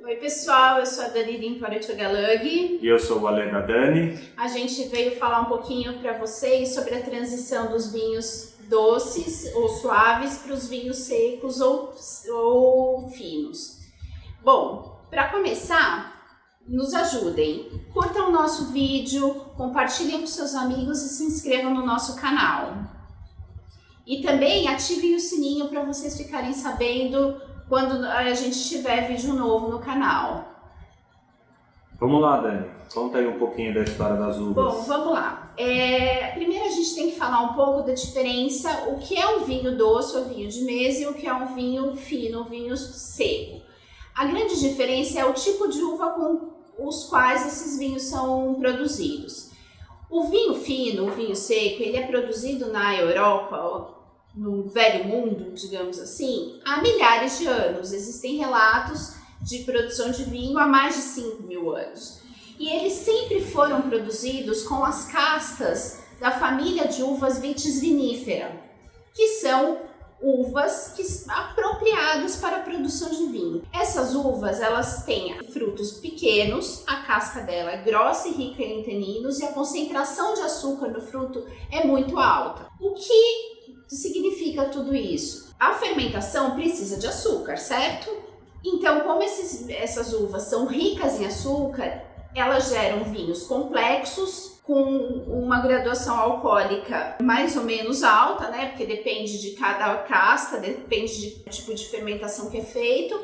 Oi pessoal, eu sou a Dani Limportugalug. E eu sou o Ale da Dani. A gente veio falar um pouquinho para vocês sobre a transição dos vinhos doces ou suaves para os vinhos secos ou finos. Bom, para começar, nos ajudem. Curtam o nosso vídeo, compartilhem com seus amigos e se inscrevam no nosso canal. E também ativem o sininho para vocês ficarem sabendo quando a gente tiver vídeo novo no canal. Vamos lá, Dani. Conta aí um pouquinho da história das uvas. Bom, vamos lá. Primeiro a gente tem que falar um pouco da diferença, o que é um vinho doce ou vinho de mesa e o que é um vinho fino, um vinho seco. A grande diferença é o tipo de uva com os quais esses vinhos são produzidos. O vinho fino, o vinho seco, ele é produzido na Europa, no velho mundo, digamos assim, há milhares de anos. Existem relatos de produção de vinho há mais de 5.000 anos. E eles sempre foram produzidos com as castas da família de uvas Vitis vinifera, que são uvas apropriadas para a produção de vinho. Essas uvas, elas têm frutos pequenos, a casca dela é grossa e rica em taninos e a concentração de açúcar no fruto é muito alta. O que significa tudo isso? A fermentação precisa de açúcar, certo? Então, como essas uvas são ricas em açúcar, elas geram vinhos complexos, com uma graduação alcoólica mais ou menos alta, né? Porque depende de cada casca, depende do tipo de fermentação que é feito,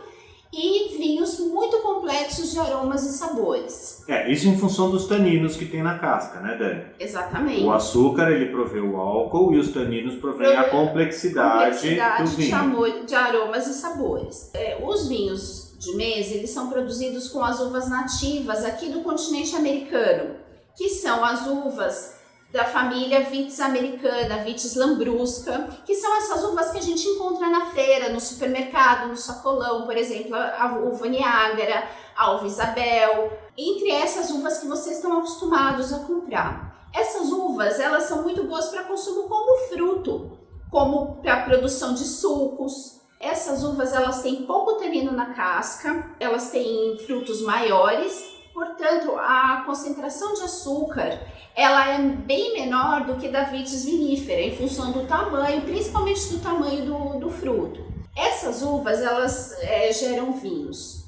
e vinhos muito complexos de aromas e sabores. Isso em função dos taninos que tem na casca, né, Dani? Exatamente. O açúcar, ele provê o álcool e os taninos provêm a complexidade do vinho. De aromas e sabores. Os vinhos de mesa, eles são produzidos com as uvas nativas aqui do continente americano, que são as uvas da família Vitis americana, Vitis lambrusca, que são essas uvas que a gente encontra na feira, no supermercado, no sacolão, por exemplo, a uva Niágara, a uva Isabel, entre essas uvas que vocês estão acostumados a comprar. Essas uvas, elas são muito boas para consumo como fruto, como para a produção de sucos. Essas uvas, elas têm pouco tanino na casca, elas têm frutos maiores, portanto, a concentração de açúcar ela é bem menor do que da Vitis vinifera, em função do tamanho, principalmente do tamanho do fruto. Essas uvas, elas geram vinhos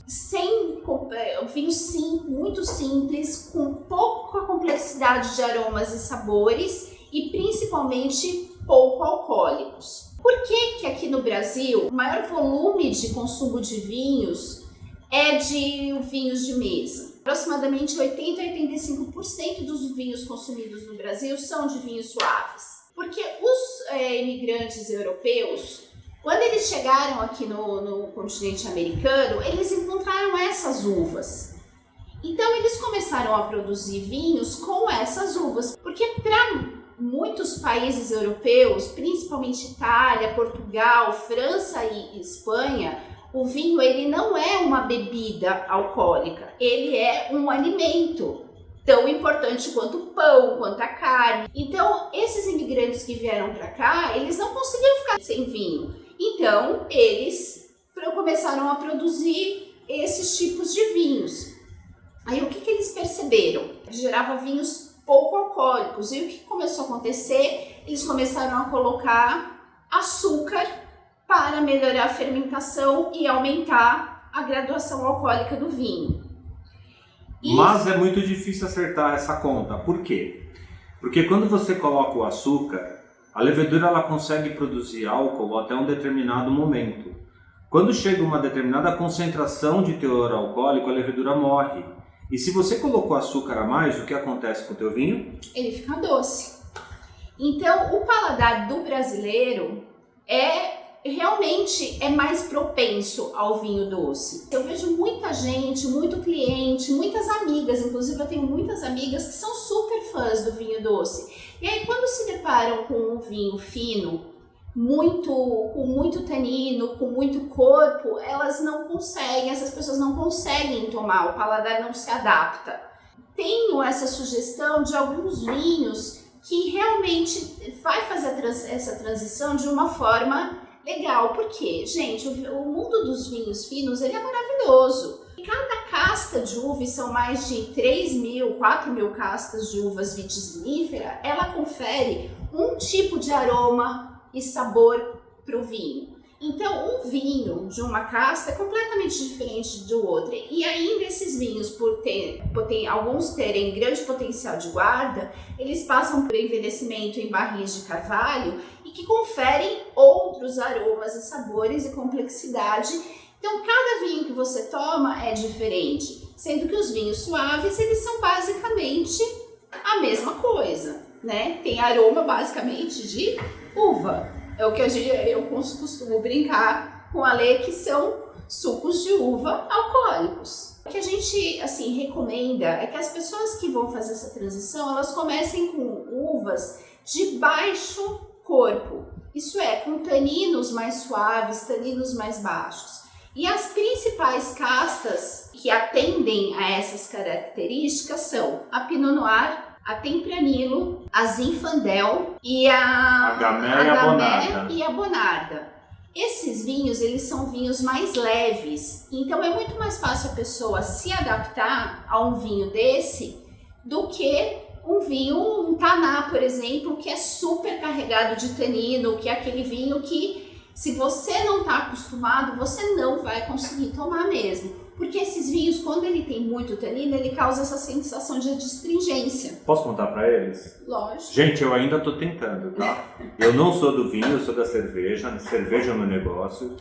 muito simples, com pouca complexidade de aromas e sabores e principalmente pouco alcoólicos. Por que aqui no Brasil o maior volume de consumo de vinhos é de vinhos de mesa? Aproximadamente 80 a 85% dos vinhos consumidos no Brasil são de vinhos suaves. Porque os imigrantes europeus, quando eles chegaram aqui no continente americano, eles encontraram essas uvas. Então eles começaram a produzir vinhos com essas uvas. Porque para muitos países europeus, principalmente Itália, Portugal, França e Espanha, o vinho ele não é uma bebida alcoólica, ele é um alimento tão importante quanto o pão, quanto a carne. Então, esses imigrantes que vieram para cá, eles não conseguiam ficar sem vinho. Então, eles começaram a produzir esses tipos de vinhos. Aí, o que eles perceberam? Gerava vinhos pouco alcoólicos. E o que começou a acontecer? Eles começaram a colocar açúcar para melhorar a fermentação e aumentar a graduação alcoólica do vinho. Mas é muito difícil acertar essa conta. Por quê? Porque quando você coloca o açúcar, a levedura ela consegue produzir álcool até um determinado momento. Quando chega uma determinada concentração de teor alcoólico, a levedura morre. E se você colocou açúcar a mais, o que acontece com o teu vinho? Ele fica doce. Então, o paladar do brasileiro realmente é mais propenso ao vinho doce. Eu vejo muita gente, muito cliente, muitas amigas, inclusive eu tenho muitas amigas que são super fãs do vinho doce. E aí quando se deparam com um vinho fino, com muito tanino, com muito corpo, essas pessoas não conseguem tomar, o paladar não se adapta. Tenho essa sugestão de alguns vinhos que realmente vai fazer essa transição de uma forma legal. Por quê? Gente, o mundo dos vinhos finos, ele é maravilhoso. Cada casta de uva, e são mais de 3.000, 4.000 castas de uvas vitis vinifera, ela confere um tipo de aroma e sabor para o vinho. Então, um vinho de uma casta é completamente diferente do outro. E ainda esses vinhos, por alguns terem grande potencial de guarda, eles passam por envelhecimento em barris de carvalho e que conferem outros aromas e sabores e complexidade. Então, cada vinho que você toma é diferente, sendo que os vinhos suaves, eles são basicamente a mesma coisa, né? Tem aroma basicamente de uva. É o que eu costumo brincar com a Lê, que são sucos de uva alcoólicos. O que a gente recomenda é que as pessoas que vão fazer essa transição, elas comecem com uvas de baixo corpo. Isso é, com taninos mais suaves, taninos mais baixos. E as principais castas que atendem a essas características são a Pinot Noir, a Tempranillo, a Zinfandel e a Gamay e a Bonarda. Esses vinhos, eles são vinhos mais leves, então é muito mais fácil a pessoa se adaptar a um vinho desse do que um Taná, por exemplo, que é super carregado de tanino, que é aquele vinho que, se você não está acostumado, você não vai conseguir tomar mesmo. Porque esses vinhos, quando ele tem muito tanino, ele causa essa sensação de astringência. Posso contar para eles? Lógico. Gente, eu ainda tô tentando, tá? Eu não sou do vinho, eu sou da cerveja. Cerveja é o meu negócio.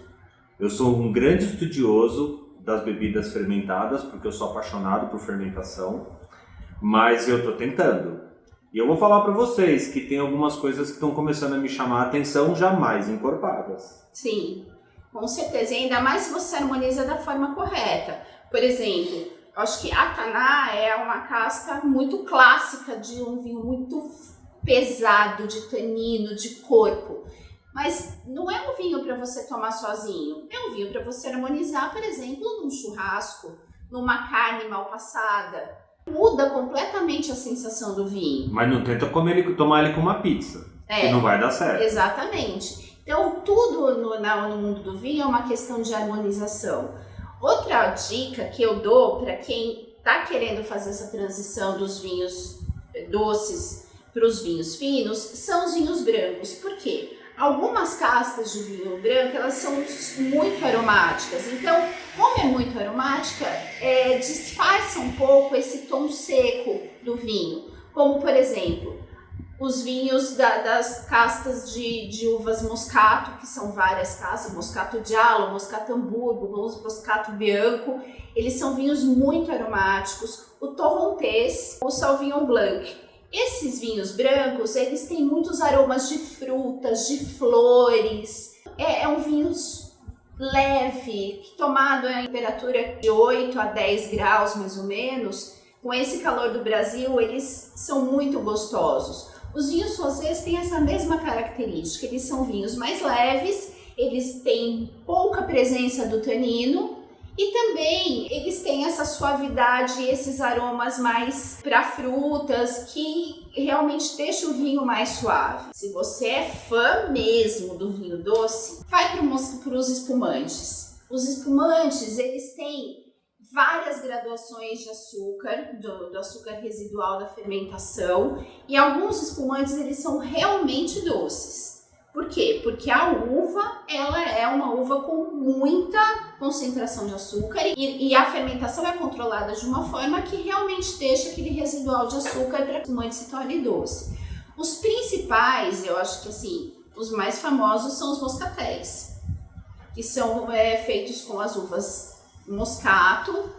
Eu sou um grande estudioso das bebidas fermentadas, porque eu sou apaixonado por fermentação. Mas eu tô tentando. E eu vou falar para vocês que tem algumas coisas que estão começando a me chamar a atenção, jamais encorpadas. Sim. Com certeza, e ainda mais se você harmoniza da forma correta. Por exemplo, eu acho que a Taná é uma casta muito clássica de um vinho muito pesado, de tanino, de corpo. Mas não é um vinho para você tomar sozinho. É um vinho para você harmonizar, por exemplo, num churrasco, numa carne mal passada. Muda completamente a sensação do vinho. Mas não tenta tomar ele com uma pizza, que não vai dar certo. Exatamente. Então, tudo no mundo do vinho é uma questão de harmonização. Outra dica que eu dou para quem está querendo fazer essa transição dos vinhos doces para os vinhos finos são os vinhos brancos. Por quê? Algumas castas de vinho branco, elas são muito aromáticas. Então, como é muito aromática, disfarça um pouco esse tom seco do vinho. Como, por exemplo, os vinhos das castas de uvas moscato, que são várias castas, moscato giallo, moscato hamburgo, moscato bianco, eles são vinhos muito aromáticos. O torrontés, o sauvignon blanc. Esses vinhos brancos, eles têm muitos aromas de frutas, de flores. É um vinho leve, que tomado em temperatura de 8 a 10 graus mais ou menos, com esse calor do Brasil, eles são muito gostosos. Os vinhos rosés têm essa mesma característica, eles são vinhos mais leves, eles têm pouca presença do tanino e também eles têm essa suavidade e esses aromas mais para frutas que realmente deixam o vinho mais suave. Se você é fã mesmo do vinho doce, vai para os espumantes. Os espumantes, eles têm várias graduações de açúcar, do açúcar residual da fermentação, e alguns espumantes eles são realmente doces. Por quê? Porque a uva, ela é uma uva com muita concentração de açúcar e a fermentação é controlada de uma forma que realmente deixa aquele residual de açúcar para que o espumante se torne doce. Os principais, eu acho que os mais famosos são os moscatéis, que são feitos com as uvas moscato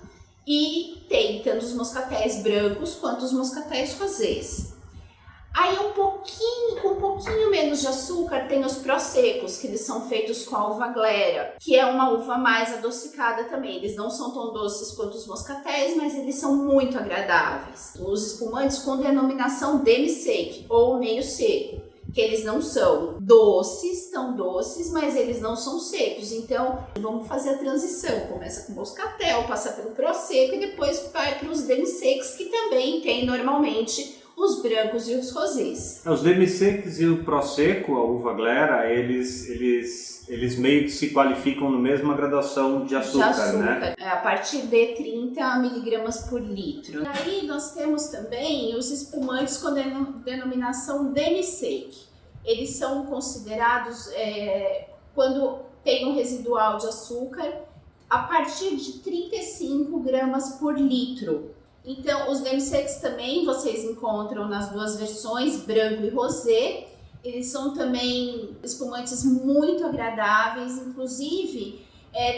e tem tanto os moscatéis brancos quanto os moscatéis rosés. Aí com um pouquinho menos de açúcar tem os prosecos, que eles são feitos com a uva glera, que é uma uva mais adocicada também. Eles não são tão doces quanto os moscatéis, mas eles são muito agradáveis. Os espumantes com denominação demi-sec ou meio seco, que eles não são doces, tão doces, mas eles não são secos. Então, vamos fazer a transição. Começa com moscatel, passa pelo prosecco e depois vai para os demi-secs, que também tem normalmente os brancos e os rosés. Os demi-secs e o prosecco, a uva glera, eles meio que se qualificam na mesma graduação de açúcar, né? A partir de 30 mg por litro. Aí nós temos também os espumantes com denominação demi-sec. Eles são considerados, quando tem um residual de açúcar, a partir de 35 gramas por litro. Então, os demi-secs também vocês encontram nas duas versões, branco e rosé. Eles são também espumantes muito agradáveis, inclusive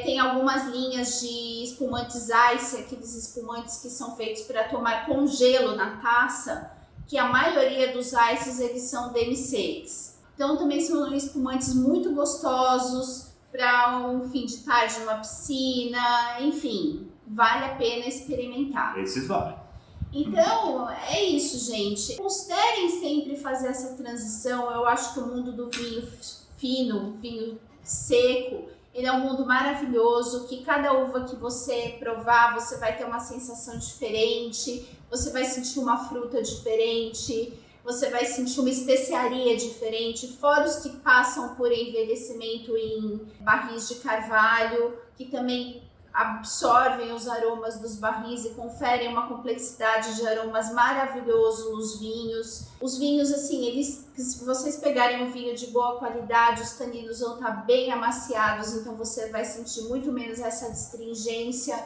tem algumas linhas de espumantes ice, aqueles espumantes que são feitos para tomar com gelo na taça, que a maioria dos ices eles são demi-secs. Então também são espumantes muito gostosos para um fim de tarde numa piscina, enfim, vale a pena experimentar. Esses valem. Então, é isso, gente. Considerem sempre fazer essa transição. Eu acho que o mundo do vinho fino, vinho seco, ele é um mundo maravilhoso, que cada uva que você provar, você vai ter uma sensação diferente, você vai sentir uma fruta diferente, você vai sentir uma especiaria diferente, fora os que passam por envelhecimento em barris de carvalho, que também absorvem os aromas dos barris e conferem uma complexidade de aromas maravilhoso nos vinhos. Os vinhos, assim, se vocês pegarem um vinho de boa qualidade, os taninos vão estar bem amaciados, então você vai sentir muito menos essa astringência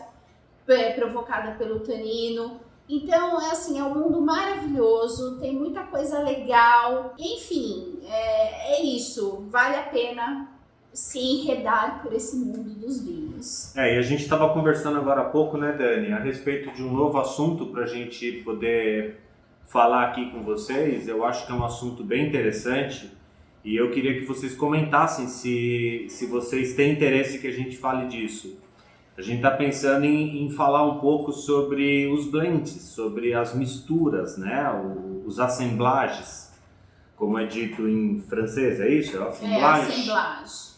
provocada pelo tanino. Então, é um mundo maravilhoso, tem muita coisa legal. Enfim, é isso, vale a pena se enredar por esse mundo dos vinhos. E a gente estava conversando agora há pouco, né, Dani, a respeito de um novo assunto para a gente poder falar aqui com vocês. Eu acho que é um assunto bem interessante e eu queria que vocês comentassem se vocês têm interesse que a gente fale disso. A gente está pensando em falar um pouco sobre os blends, sobre as misturas, né, os assemblages, como é dito em francês, é isso? Assemblage.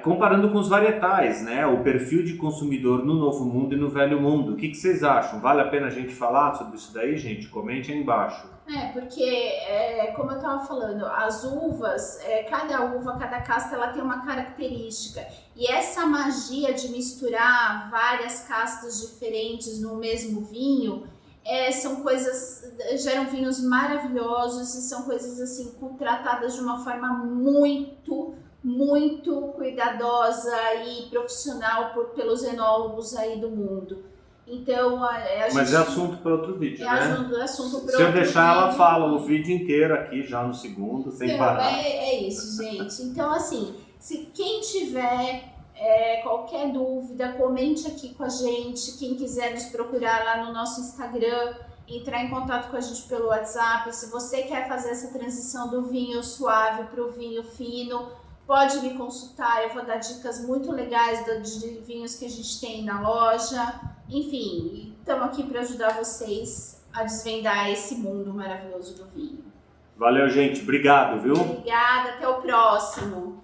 Comparando com os varietais, né? O perfil de consumidor no Novo Mundo e no Velho Mundo. O que vocês acham? Vale a pena a gente falar sobre isso daí, gente? Comente aí embaixo. Porque, como eu estava falando, as uvas, cada uva, cada casta, ela tem uma característica. E essa magia de misturar várias castas diferentes no mesmo vinho, são coisas, geram vinhos maravilhosos e são coisas assim, tratadas de uma forma muito cuidadosa e profissional pelos enólogos aí do mundo. Então, Mas é assunto para outro vídeo, né? Assunto para Se eu deixar, ela fala o vídeo inteiro aqui, já no segundo, sem parar. É isso, gente. Então, assim, se quem tiver qualquer dúvida, comente aqui com a gente. Quem quiser nos procurar lá no nosso Instagram, entrar em contato com a gente pelo WhatsApp. Se você quer fazer essa transição do vinho suave para o vinho fino, pode me consultar, eu vou dar dicas muito legais de vinhos que a gente tem na loja. Enfim, estamos aqui para ajudar vocês a desvendar esse mundo maravilhoso do vinho. Valeu, gente. Obrigado, viu? Obrigada, até o próximo.